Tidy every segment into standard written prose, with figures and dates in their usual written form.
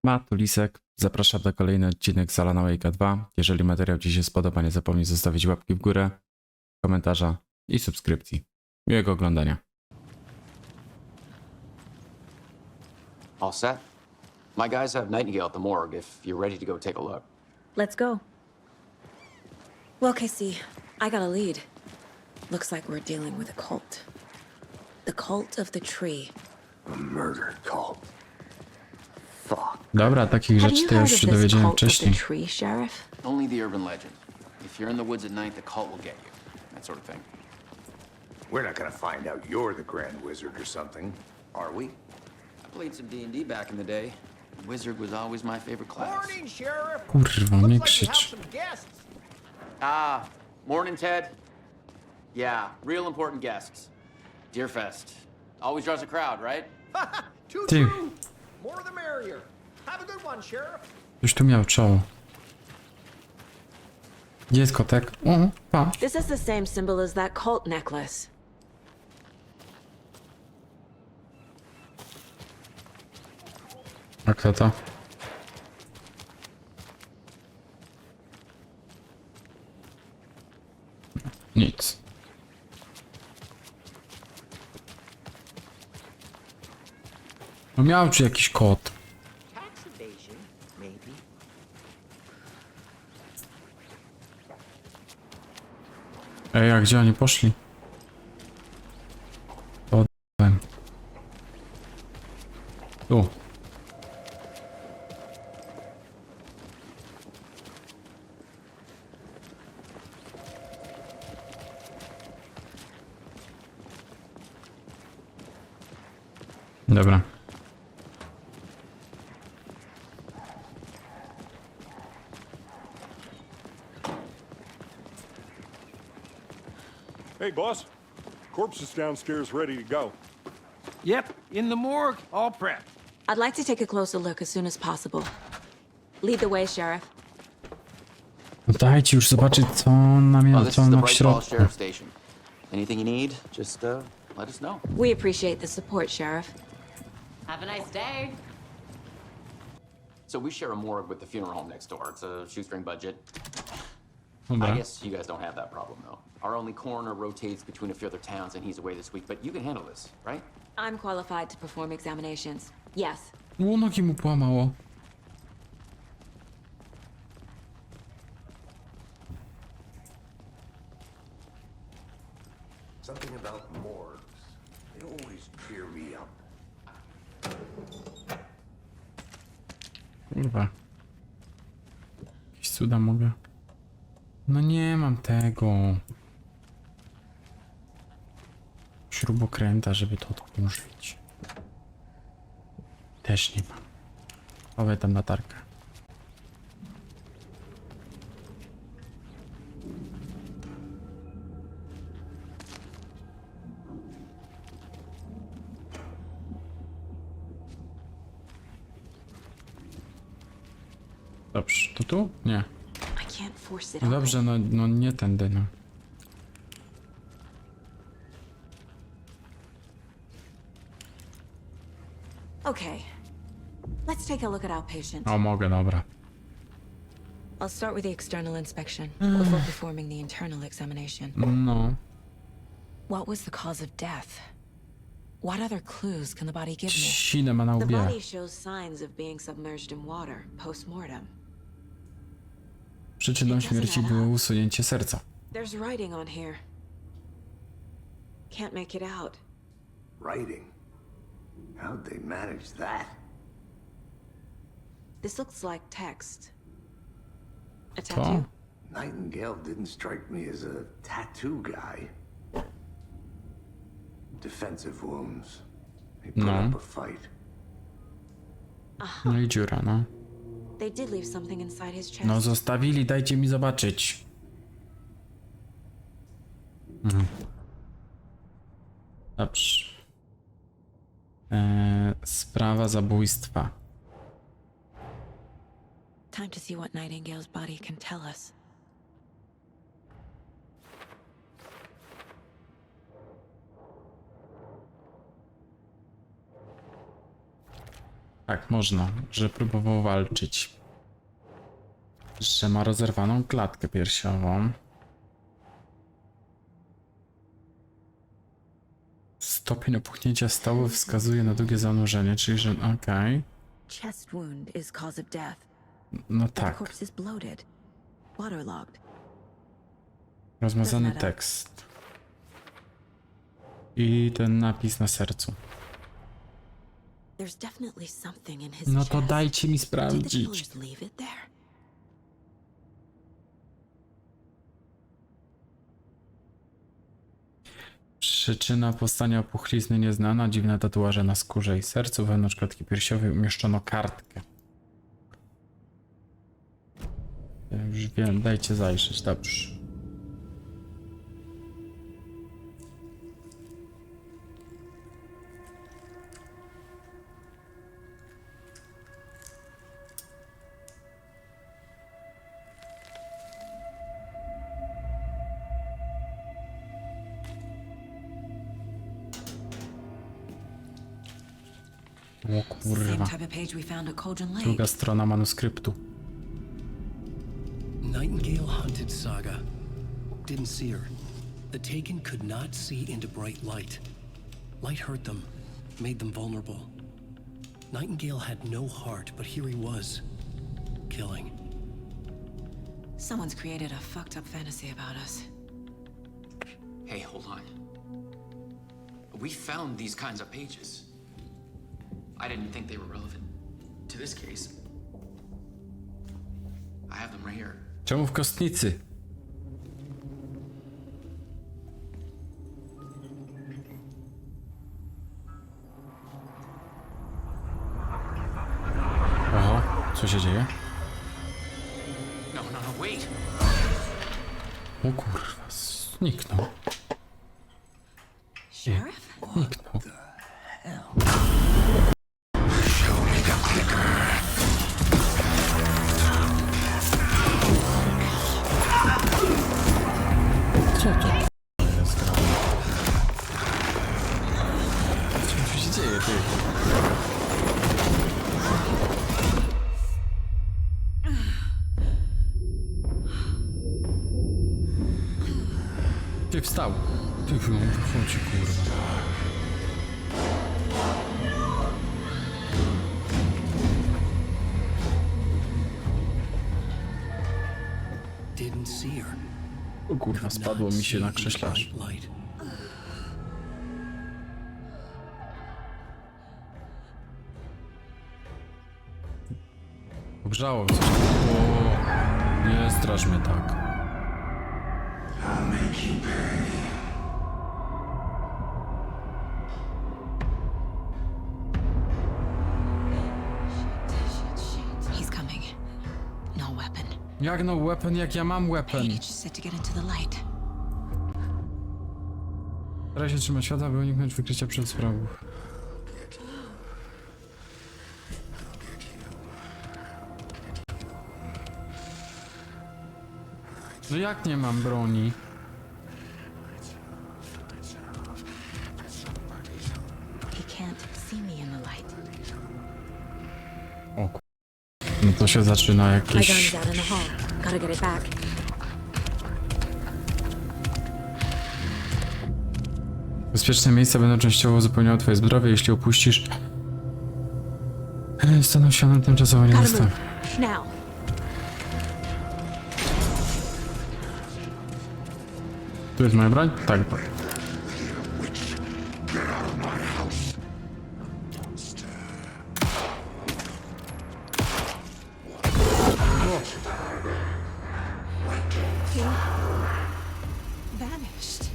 Tu Lisek. Zapraszam na kolejny odcinek z Alana Wake'a 2. Jeżeli materiał Ci się spodoba, nie zapomnij zostawić łapki w górę, komentarza i subskrypcji. Miłego oglądania. All set? My guys have Nightingale at the morgue if you're ready to go take a look. Let's go. Well, Casey, I got a lead. Looks like we're dealing with a cult. The cult of the tree. A murder cult. Fuck. Dobra, takich Have rzeczy you to ja heard już of się this dowiedziałem cult of the wcześniej. tree, Sheriff? Only the urban legend. If you're in the woods at night, the cult will get you. That sort of thing. We're not gonna find out you're the Grand Wizard or something, are we? I played some D&D back in the day. Wizard was always my favorite class. Morning, Sheriff. Kurwa, nie Looks like we have krzycz. some guests. Ah, morning, Ted. Yeah, real important guests. Deerfest. Always draws a crowd, right? Too Ty. true. More the merrier. Have a good one, Sheriff. Już tu miał czoło. Gdzie jest kotek? O, pa. This is the same symbol as that cult necklace. A kto to? Nic. No miał czy jakiś kot? Tax evasion, maybe. Ej, a gdzie oni poszli? To oddałem. Tu. Dobra. Hey, boss. Corpse is downstairs ready to go. Yep, in the morgue, all prepped. I'd like to take a closer look as soon as possible. Lead the way, Sheriff. No dajcie już zobaczyć, co on nam Oh, miał, this co is on the ma w Bright Falls środku. Sheriff Station. Anything you need, just let us know. We appreciate the support, Sheriff. Have a nice day. So we share a morgue with the funeral home next door. It's a shoestring budget. I Dobra. guess you guys don't have that problem, though. Our only coroner rotates between a few other towns, and he's away this week. But you can handle this, right? I'm qualified to perform examinations. Yes. O, nogi mu połamało. Something about morgues. They always cheer me up. Kurwa. Jakieś cuda mogę. No nie mam tego. Śrubokręta, żeby to odkurzyć. Też nie mam. Chowaj tam latarkę. Dobrze, to tu? Nie. I can't force it No open. dobrze, no nie tędy, no. Okay. Let's take a look at outpatient. O, mogę, dobra. I'll start with the external inspection before performing the internal examination. No. What was the cause of death? What other clues can the body give me? Sinę ma na The łbie. body shows signs of being submerged in water post-mortem. Przyczyną śmierci było usunięcie serca. There's writing on here. Can't make it out. Writing. How'd they manage that? This looks like text. A To? tattoo? Nightingale didn't strike me as a tattoo guy. Defensive wounds. He put No. up a fight. No i dziura, no. They did leave something inside his chest. No zostawili, dajcie mi zobaczyć. Dobrze. Sprawa zabójstwa. Time to see what Nightingale's body can tell us. Tak, można, że próbował walczyć. Że ma rozerwaną klatkę piersiową. Stopień opuchnięcia stołu wskazuje na długie zanurzenie, czyli że okej. Chest wound is cause of death. No But the tak, corpse is bloated, waterlogged. rozmazany tekst. I ten napis na sercu. There's definitely something in his No to chest. dajcie mi Did the sprawdzić. killers leave it there? Przyczyna powstania opuchlizny nieznana, dziwne tatuaże na skórze i sercu, wewnątrz klatki piersiowej umieszczono kartkę. Ja już wiem, dajcie zajrzeć, dobrze. O Same kurwa. type of page we found at Cauldron Lake. Druga strona manuskryptu. Nightingale hunted Saga. Didn't see her. The Taken could not see into bright light. Light hurt them, made them vulnerable. Nightingale had no heart, but here he was, killing. Someone's created a fucked up fantasy about us. Hey, hold on. We found these kinds of pages. I didn't think they were relevant to this case. I have them right here. Czemu w Kostnicy? Oho, co się dzieje? No, wait. O kurwa, zniknął. Sheriff? Zniknął. Co to jest grane? Co tu się dzieje, ty? Ty wstał. Ty on wychodzi, kurwa. Didn't see her. O kurwa, spadło mi się na krześlarz. Light. Pogrzało coś. O, nie straż mnie tak. He's coming. No weapon. Jak no weapon, jak ja mam weapon? Page said to get into the light. Staraj się trzymać światła, by uniknąć wykrycia przed sprawą. No jak nie mam broni? He can't see me in the light. O no to się zaczyna My jakieś... gun's out in the hall. Gotta get it back. Bezpieczne miejsca będą częściowo uzupełniały twoje zdrowie, jeśli opuścisz... Staną się one tymczasowo Gotta niedostępne. move. Now. Tu jest moja broń? Tak. He vanished.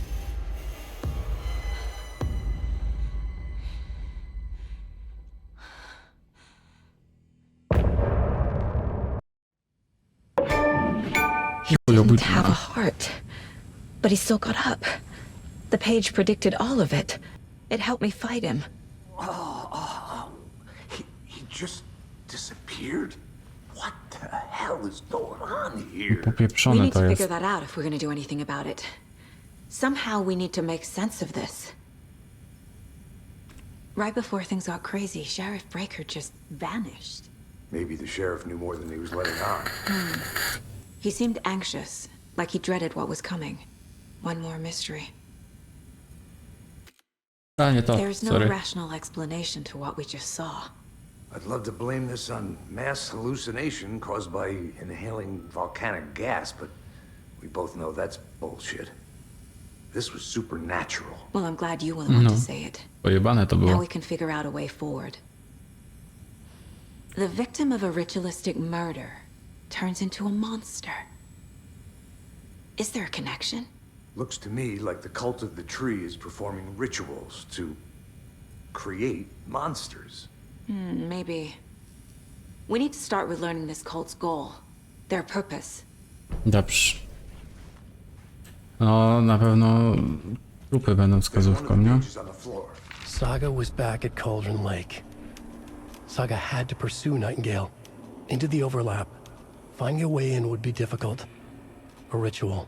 He didn't have a heart, but he still got up. The page predicted all of it. It helped me fight him. He just disappeared? What the hell is going on here? We Popieprzone need to to jest. figure that out if we're going to do anything about it. Somehow we need to make sense of this. Right before things got crazy, Sheriff Breaker just vanished. Maybe the sheriff knew more than he was letting on. He seemed anxious, like he dreaded what was coming. One more mystery. A nie to, There's no sorry. rational explanation to what we just saw. I'd love to blame this on mass hallucination caused by inhaling volcanic gas, but we both know that's bullshit. This was supernatural. Well, I'm glad you were the one to say it. Pojebane to Now było. we can figure out a way forward. The victim of a ritualistic murder turns into a monster. Is there a connection? Looks to me like the cult of the tree is performing rituals to create monsters. Maybe. We need to start with learning this cult's goal. Their purpose. Dobrze. No, na pewno trupy będą One of wskazówką, the nie? pages on the floor. Saga was back at Cauldron Lake. Saga had to pursue Nightingale into the overlap. Finding a way in would be difficult. A ritual.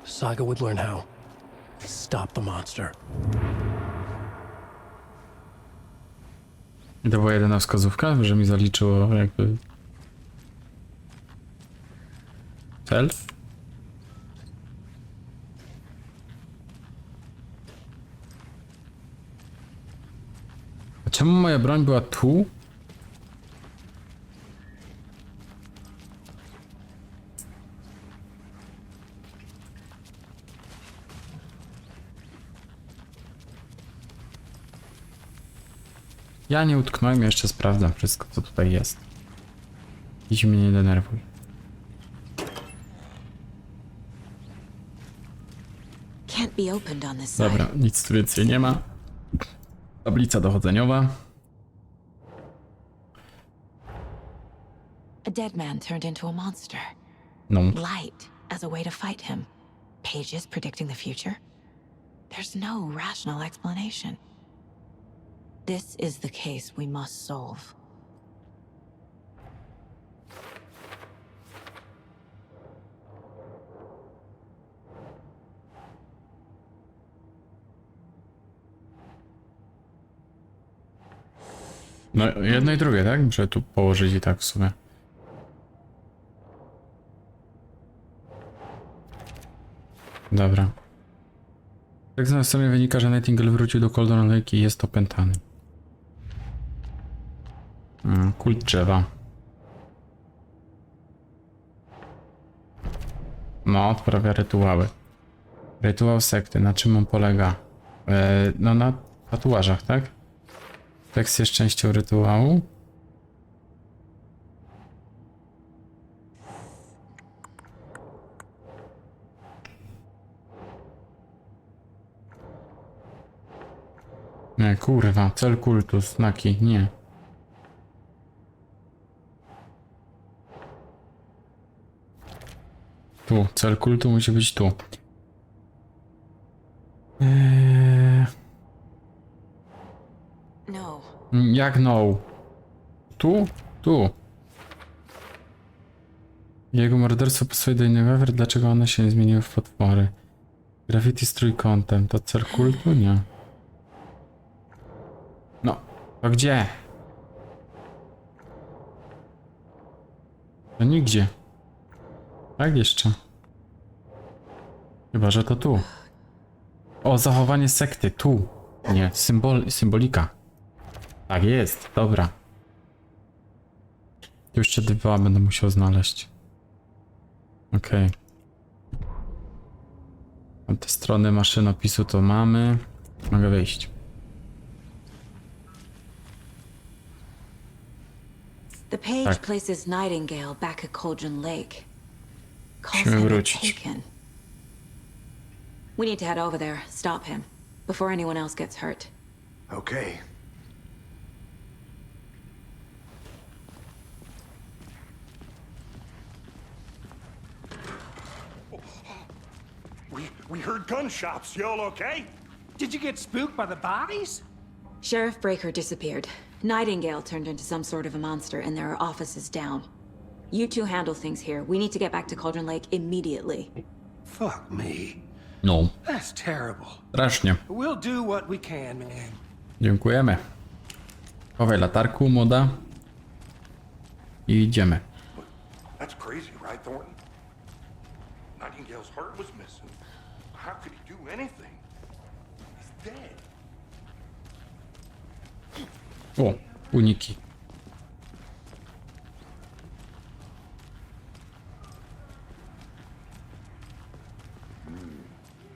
Saga would learn how to stop the monster. I to była jedyna wskazówka, że mi zaliczyło jakby... cel? A czemu moja broń była tu? Ja nie utknąłem, jeszcze sprawdzam wszystko, co tutaj jest. Idź mnie nie denerwuj. Can't be opened on this side. Dobra, nic tu więcej nie ma. Tablica dochodzeniowa. A dead man turned into a monster. No. Light as a way to fight him. Pages predicting the future. There's no rational explanation. This is the case we must solve. No, jedno i drugie, tak? Muszę tu położyć i tak w sumie. Dobra. Tak z sobie wynika, że Nightingale wrócił do Cauldron Lake i jest opętany. Kult drzewa. No, odprawia rytuały. Rytuał sekty, na czym on polega? No na tatuażach, tak? Tekst jest częścią rytuału. Nie, kurwa, cel kultu, znaki, nie. Tu, cel kultu musi być tu. No. Jak no? Tu? Tu. Jego morderstwo pasuje do innych ofiar, dlaczego one się nie zmieniły w potwory? Graffiti z trójkątem, to cel kultu? Nie. No, to gdzie? To nigdzie. Tak jeszcze. Chyba, że to tu. O, zachowanie sekty, tu. Nie, symbolika. Tak jest, dobra. Tu jeszcze dwa będę musiał znaleźć. Okej. Tam te strony maszynopisu to mamy. Mogę wyjść. The page Tak. places Nightingale back at Cauldron Lake. Calls Musimy him a wrócić. taken. We need to head over there, stop him, before anyone else gets hurt. Okay. We heard gunshots. Y'all okay? Did you get spooked by the bodies? Sheriff Breaker disappeared. Nightingale turned into some sort of a monster, and there are offices down. You two handle things here. We need to get back to Cauldron Lake immediately. Fuck me. No, That's terrible. strasznie. We'll do what we can, man. Dziękujemy. Chowaj latarku, młoda. I idziemy. That's crazy, right, Thornton? Nightingale's heart was missing. How could he do anything? He's dead. O, uniki.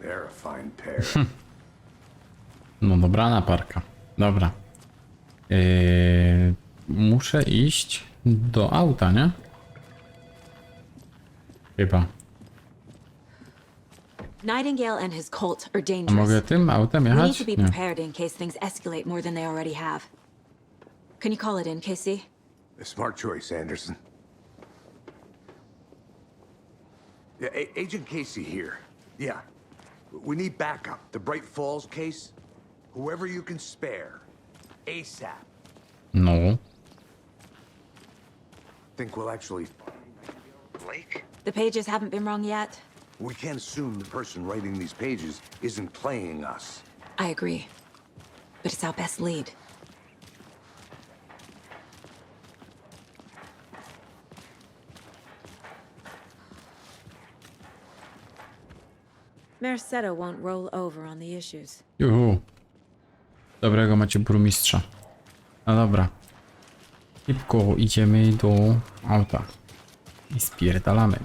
They're a fine pair. No dobrana parka. Dobra. Muszę iść do auta, nie? Chyba. Nightingale and his cult are A dangerous. mogę tym autem We need jechać? to be Nie. prepared in case things escalate more than they already have. Can you call it in, Casey? A smart choice, Anderson. Yeah, Agent Casey here. Yeah. We need backup. The Bright Falls case. Whoever you can spare. ASAP. No. Think we'll actually... Blake? The pages haven't been wrong yet. We can't assume the person writing these pages isn't playing us. I agree. But it's our best lead. Mercedo won't roll over on the issues. Juhu. Dobrego macie burmistrza. No dobra. Szybko idziemy do auta. I spierdalamy.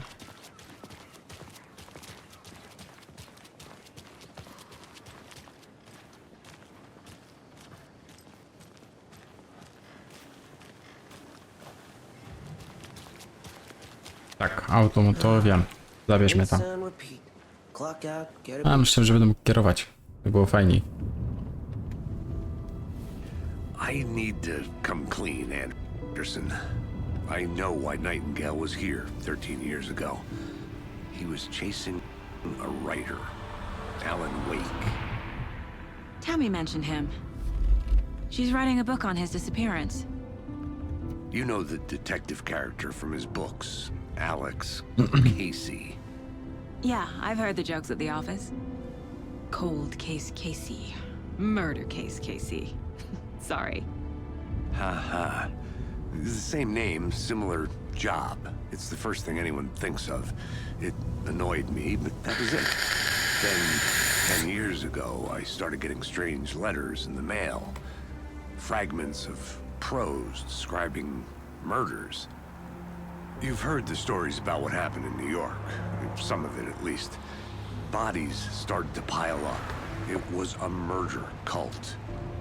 Tak, auto, no to wiem. Zabierz mnie tam. A myślałem, że będę mógł kierować. To było fajniej. I need to come clean, Anderson. I know why Nightingale was here 13 years ago. He was chasing a writer, Alan Wake. Tammy mentioned him. She's writing a book on his disappearance. You know the detective character from his books, Alex Casey. Yeah, I've heard the jokes at the office. Cold case Casey. Murder case Casey. Sorry. Ha. The same name, similar job. It's the first thing anyone thinks of. It annoyed me, but that was it. Then, 10 years ago, I started getting strange letters in the mail. Fragments of prose describing murders. You've heard the stories about what happened in New York. Some of it, at least. Bodies started to pile up. It was a murder cult.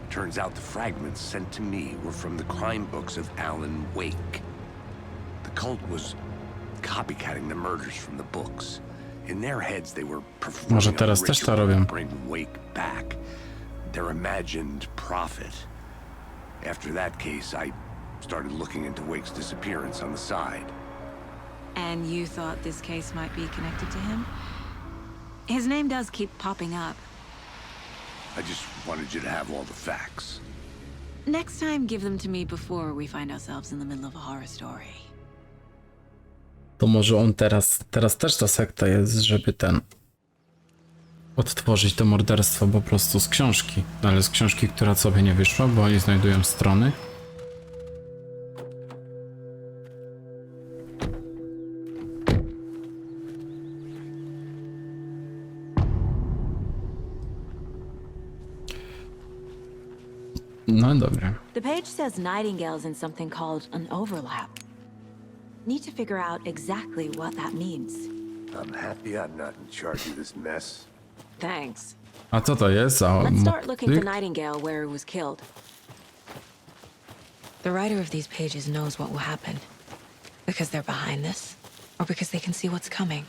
Turns out the fragments sent to me were from the crime books of Alan Wake. The cult was copycatting the murders from the books. In their heads, they were performing Może a teraz też to ritual robią. to bring Wake back. Their imagined prophet. After that case, I started looking into Wake's disappearance on the side. And you thought this case might be connected to him? His name does keep popping up. I just wanted you to have all the facts. Next time, give them to me before we find ourselves in the middle of a horror story. To może on teraz też ta sekta jest, żeby odtworzyć to morderstwo po prostu z książki. Ale z książki, która sobie nie wyszła, bo oni znajdują strony. No dobra. The page says Nightingale's in something called an overlap. Need to figure out exactly what that means. I'm happy I'm not in charge of this mess. Thanks. A co to jest za Let's start looking for motyk? Nightingale where he was killed. The writer of these pages knows what will happen. Because they're behind this, or because they can see what's coming.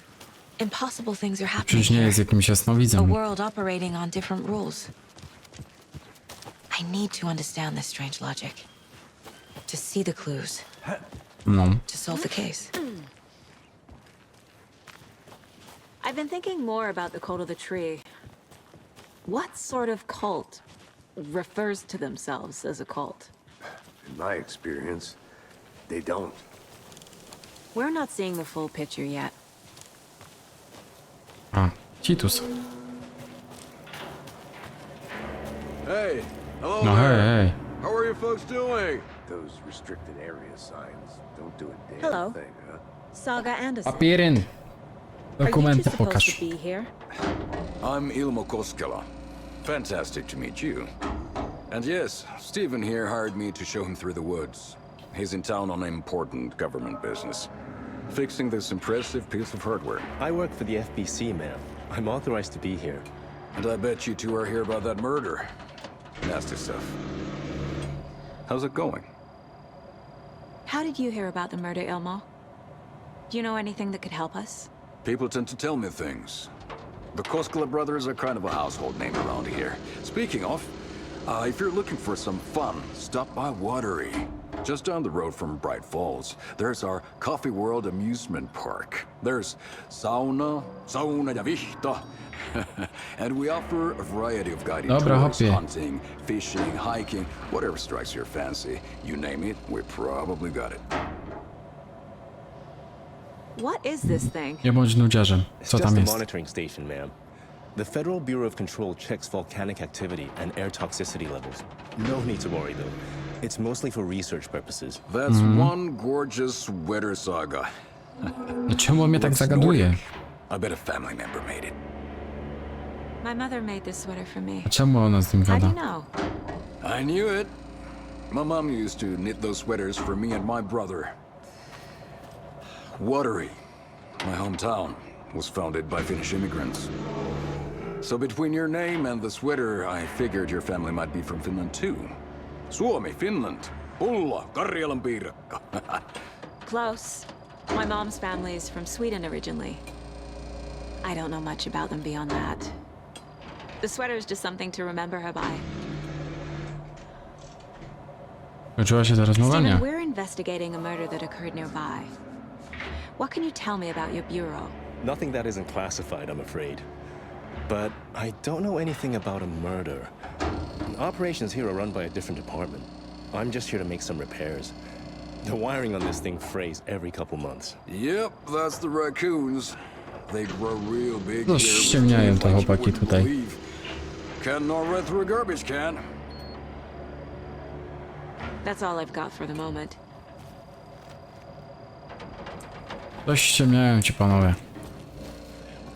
Impossible things are happening Przecież nie here. jest jakimś A jasnowidzem. world operating on different rules. I need to understand this strange logic. To see the clues. No. To solve the case. I've been thinking more about the cult of the tree. What sort of cult refers to themselves as a cult? In my experience, they don't. We're not seeing the full picture yet. A, Titus. Hey, Hello No hej, there. hej. How are you folks doing? Those restricted area signs don't do a damn Hello. thing, huh? Saga Anderson. Papieryn. Are you two Dokumenty supposed pokaż. to be here? I'm Ilmo Koskela. Fantastic to meet you. And yes, Stephen here hired me to show him through the woods. He's in town on important government business. Fixing this impressive piece of hardware. I work for the FBC, ma'am. I'm authorized to be here. And I bet you two are here about that murder. Nasty stuff. How's it going? How did you hear about the murder, Ilmo? Do you know anything that could help us? People tend to tell me things. The Koskela brothers are kind of a household name around here. Speaking of, if you're looking for some fun, stop by Watery. Just down the road from Bright Falls, there's our Coffee World amusement park. There's sauna ja vihta. And we offer a variety of guided Dobra, tours, hopie. hunting, fishing, hiking, whatever strikes your fancy. You name it, we probably got it. What is this thing? Nie bądź nudziarzem. It's Co just tam a jest? monitoring station, ma'am. The Federal Bureau of Control checks volcanic activity and air toxicity levels. No need to worry, though. It's mostly for research purposes. That's one gorgeous weather saga. No czemu on mnie tak Looks zagaduje? Nordic. I bet a family member made it. My mother made this sweater for me. A czemu ona z nim How do gada? you know? I knew it. My mom used to knit those sweaters for me and my brother. Watery, my hometown, was founded by Finnish immigrants. So between your name and the sweater, I figured your family might be from Finland too. Suomi, Finland. Pulla, Karjalan piirakka. Close. My mom's family is from Sweden originally. I don't know much about them beyond that. The sweater is just something to remember her by. Kończyła się ta rozmowania. Stephen, we're investigating a murder that occurred nearby. What can you tell me about your bureau? Nothing that isn't classified, I'm afraid. But I don't know anything about a murder. Operations here are run by a different department. I'm just here to make some repairs. The wiring on this thing frays every couple months. Yep, that's the raccoons. They grow real big No, here with ściemniają teeth to like you chłopaki wouldn't tutaj. believe. Can nor run through a garbage can. That's all I've got for the moment. Dość ściemniają ci panowie.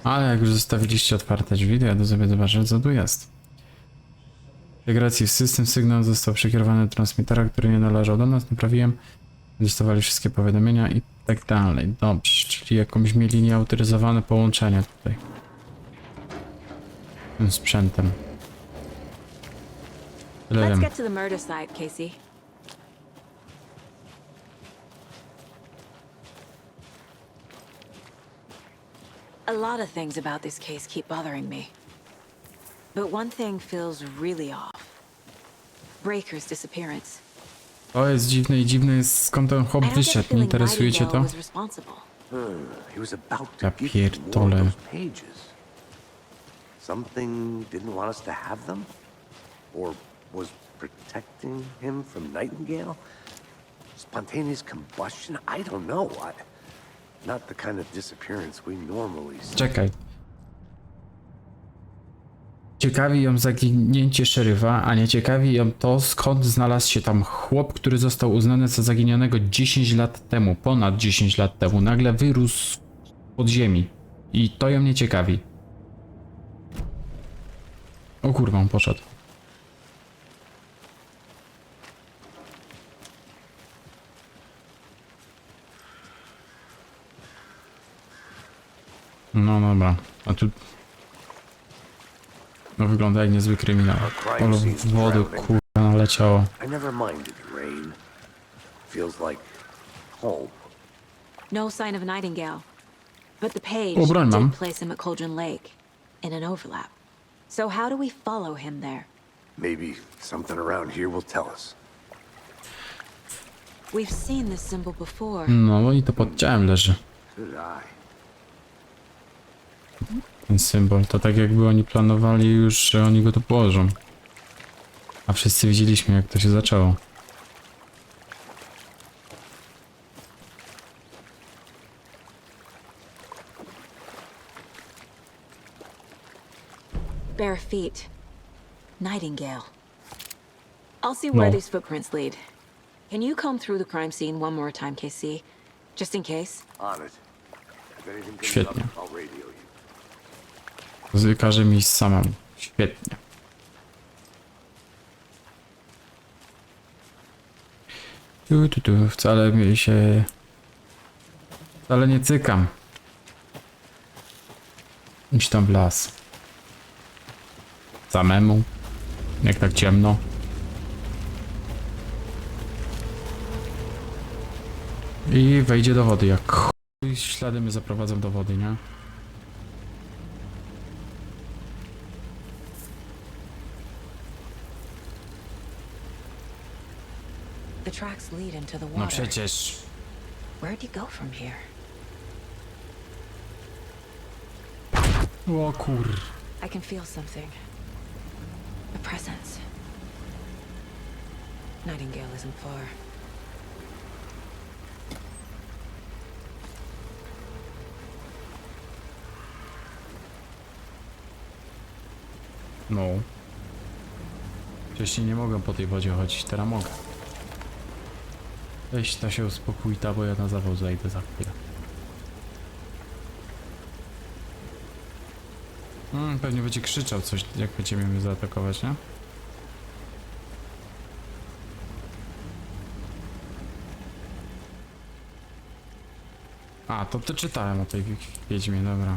Ale jak już zostawiliście otwarte drzwi, to ja do sobie zobaczę, co tu jest. Integracji w system sygnał został przekierowany do transmitera, który nie należał do nas. Naprawiłem. Listowali wszystkie powiadomienia i tak dalej. Dobrze, czyli jakąś mieli nieautoryzowane połączenie tutaj. Tym sprzętem. Tyle Let's wiem. get to the murder site, Casey. A lot of things about this case keep bothering me. But one thing feels really off. Breaker's disappearance. To jest dziwne i dziwne jest skąd ten hop I don't get a wyszedł. Nie feeling interesuje cię to? Nightingale was responsible. He was about to Ja give you more of pierdolę. those pages. Something didn't want us to have them? Or was protecting him from Nightingale? Spontaneous combustion? I don't know. Not the kind of disappearance we normally see. Czekaj. Ciekawi ją zaginięcie szeryfa, a nie ciekawi ją to, skąd znalazł się tam chłop, który został uznany za zaginionego 10 lat temu, ponad 10 lat temu. Nagle wyrósł pod ziemi. I to ją nie ciekawi. O kurwa, on poszedł. No dobra, a tu... No wygląda jak niezły kryminał. Ale wody kurwa naleciało. I never minded rain. Feels like home. No sign of Nightingale. But the page O, broń mam. did place him at Cauldron Lake, in an overlap. So how do we follow him there? Maybe something around here will tell us. We've seen this symbol before. No i to pod ciałem leży. So did I. Ten symbol. To tak jakby oni planowali już, że oni go tu położą. A wszyscy widzieliśmy jak to się zaczęło. Bare feet. Nightingale. I'll see where No. these footprints lead. Can you comb through the crime scene one more time, KC? Just in case? On it. If anything comes Świetnie. up, I'll radio you. Każe mi iść samemu. Świetnie. Wcale mi się... Wcale nie cykam. Iść tam w las. Samemu. Jak tak ciemno. I wejdzie do wody, jak chuj ślady mnie zaprowadzą do wody, nie? The tracks lead into the No water. przecież. Where'd you go from here? O kur... I can feel something. A presence. Nightingale isn't far. No. Wcześniej nie mogłem po tej wodzie chodzić, teraz mogę. Weź ta się uspokój, ta, bo ja na zawał zajdę za chwilę. Pewnie będzie krzyczał coś, jak będziemy mnie zaatakować, nie? A, to czytałem o tej wiedźmie, dobra.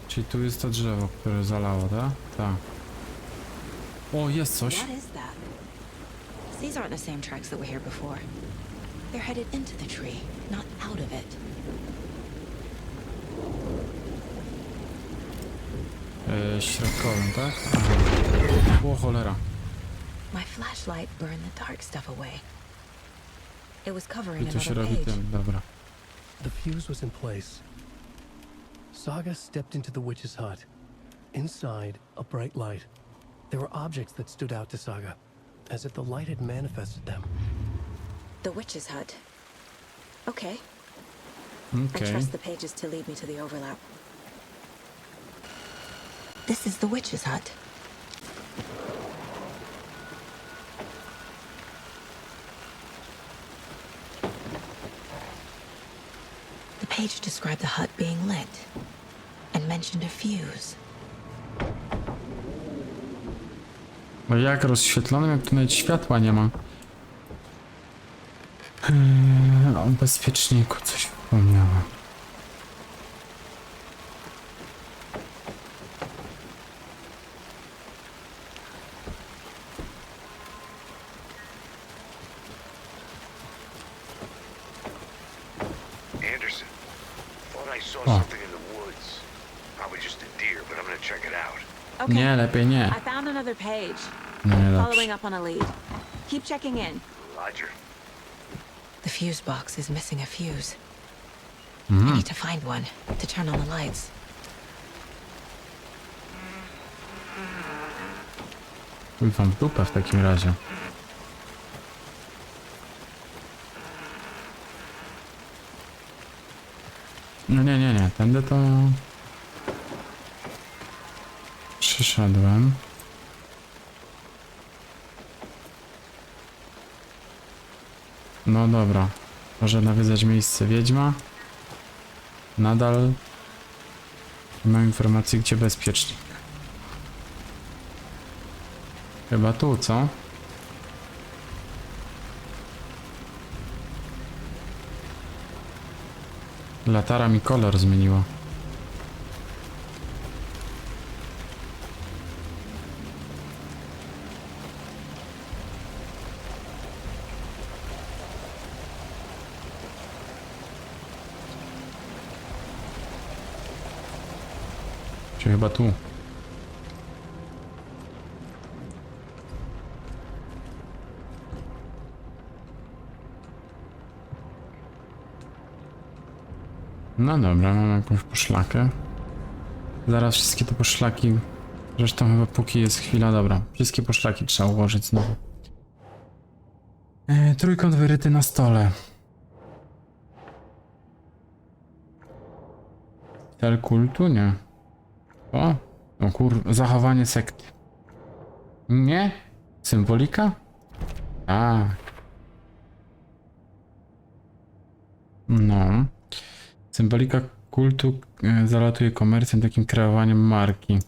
Czyli tu jest to drzewo, które zalało, tak? Tak. O, jest coś. What is that? These aren't the same tracks that were here before. They're headed into the tree, not out of it. Środkowym, tak? Aha. O, cholera. My flashlight burned the dark stuff away. It was I covering tu się another robi page. ten, dobra. The fuse was in place. Saga stepped into the witch's hut. Inside, a bright light. There were objects that stood out to Saga, as if the light had manifested them. The witch's hut. Okay. I Okej. trust the pages to lead me to the overlap. This is the witch's hut. The page described the hut being lit and mentioned a fuse. No jak rozświetlonym, jak tu nawet światła nie ma. O bezpieczniku coś wspomniała. Anderson, thought I saw Oh. something in the woods. Probably just a deer, but I'm gonna check it out. Okay. Nie, lepiej nie. I found another page. No nie Following dobrze. up on a lead. Keep checking in. Roger. The fuse box is missing a fuse. I Mhm. need to find one to turn on the lights. Chuj wam w dupę w takim razie. No nie, tędy to... Przyszedłem. No dobra. Może nawiedzać miejsce wiedźma. Nadal nie mam informacji, gdzie bezpiecznie. Chyba tu, co? Latara mi kolor zmieniła. Czy chyba tu? No dobra, mam jakąś poszlakę. Zaraz wszystkie te poszlaki... Zresztą chyba póki jest chwila, dobra. Wszystkie poszlaki trzeba ułożyć znowu. Trójkąt wyryty na stole. Cel kultu? Nie. O kur... Zachowanie sekty. Nie? Symbolika? Tak. No. Symbolika kultu zalatuje komercją, takim kreowaniem marki.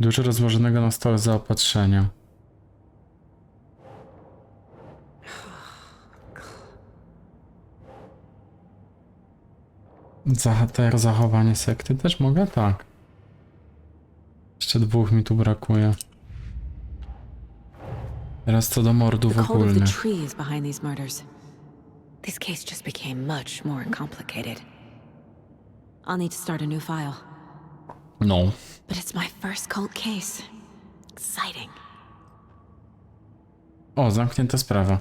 Dużo rozłożonego na stole zaopatrzenia. Zachowanie sekty też mogę? Tak. Jeszcze 2 mi tu brakuje. Teraz co do mordów The cult of the ogólnych. tree is behind these murders. This case just became much more complicated. I'll need to start a new file. No. But it's my first cult case. Exciting. O, zamknięta sprawa.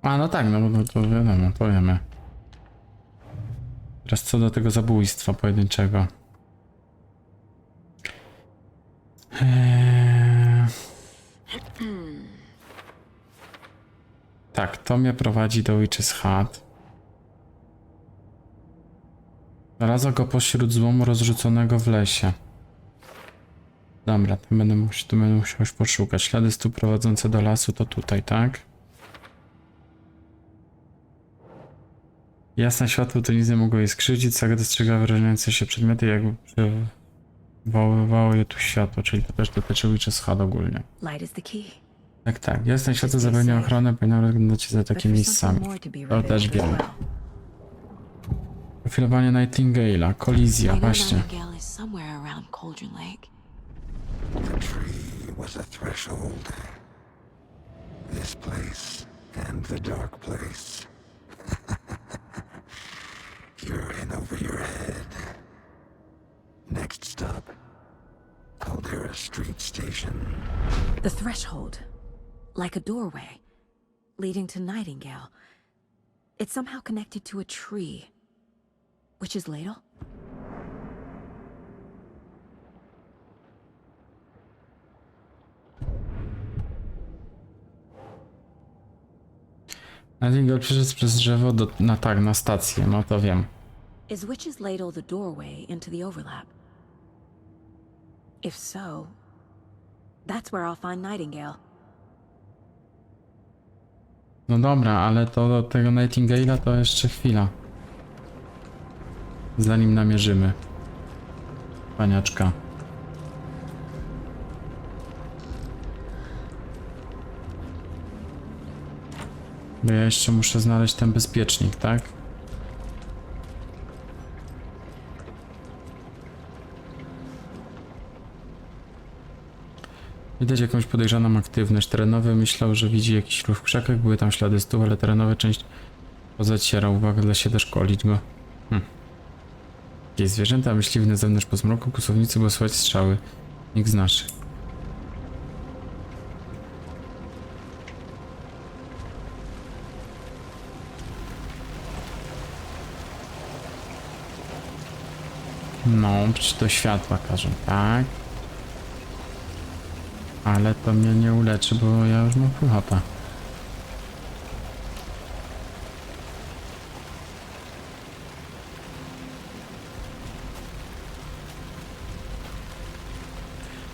A, no tak, no to wiadomo, to wiemy. Teraz co do tego zabójstwa pojedynczego. Tak, to mnie prowadzi do Witch's Hut. Znalazła go pośród złomu rozrzuconego w lesie. Dobra, tu będę musiał już poszukać. Ślady stóp prowadzące do lasu to tutaj, tak? Jasne światło to nic nie mogło jej skrzywdzić, Saga dostrzegała wyróżniające się przedmioty, jakby przywoływało je tu światło, czyli to też dotyczy Witch's Hut ogólnie. Light is the key. Tak, tak. Jasne światło zapewnia ochronę, powinno rozglądać się za takimi miejscami. To też wiem. Profilowanie Nightingale'a, kolizja, właśnie. Nightingale is somewhere around Cauldron Lake. The tree was a threshold. This place and the dark place. You're in over your head. Next stop, Caldera Street Station. The threshold. Like a doorway. Leading to Nightingale. It's somehow connected to a tree. Witch's Ladle? Nightingale przeszedł przez drzewo na stację, no to wiem. Is Witch's Ladle the doorway into the overlap? If so, that's where I'll find Nightingale. No dobra, ale to do tego Nightingale'a to jeszcze chwila. Zanim namierzymy. Paniaczka. Bo ja jeszcze muszę znaleźć ten bezpiecznik, tak? Widać jakąś podejrzaną aktywność. Terenowy myślał, że widzi jakiś ruch w krzakach. Były tam ślady stóp, ale terenowa część pozaciera. Uwaga, da się doszkolić go. Jakieś zwierzęta myśliwi na zewnątrz po zmroku. Kłusownicy, bo słychać strzały. Nikt z naszych. No, czy do światła każą, tak? Ale to mnie nie uleczy, bo ja już mam full HP.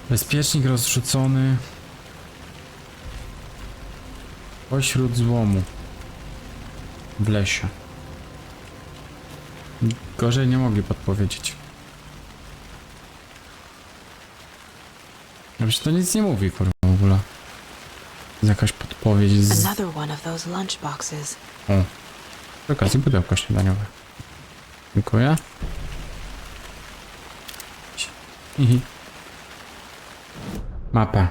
Bezpiecznik rozrzucony pośród złomu w lesie. Gorzej nie mogli podpowiedzieć. Przecież to nic nie mówi, kurwa, w ogóle. To jest jakaś podpowiedź z... Another one of those lunchboxes. O. Przy okazji pudełko śniadaniowe. Dziękuję. Hihi. Mapa.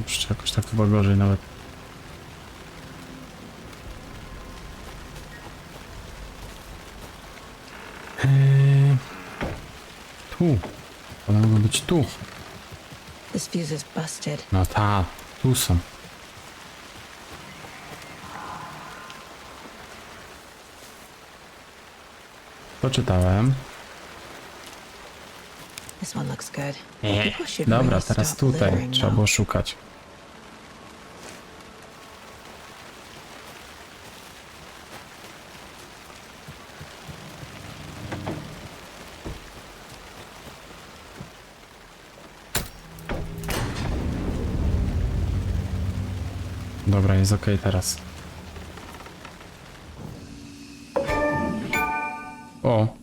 Jeszcze jakoś tak chyba gorzej nawet. Tu. To mogło być tu. This fuse is busted. No ta, tu są. Poczytałem. This one looks good. Dobra, teraz tutaj trzeba było szukać. Dobra, jest ok teraz. O,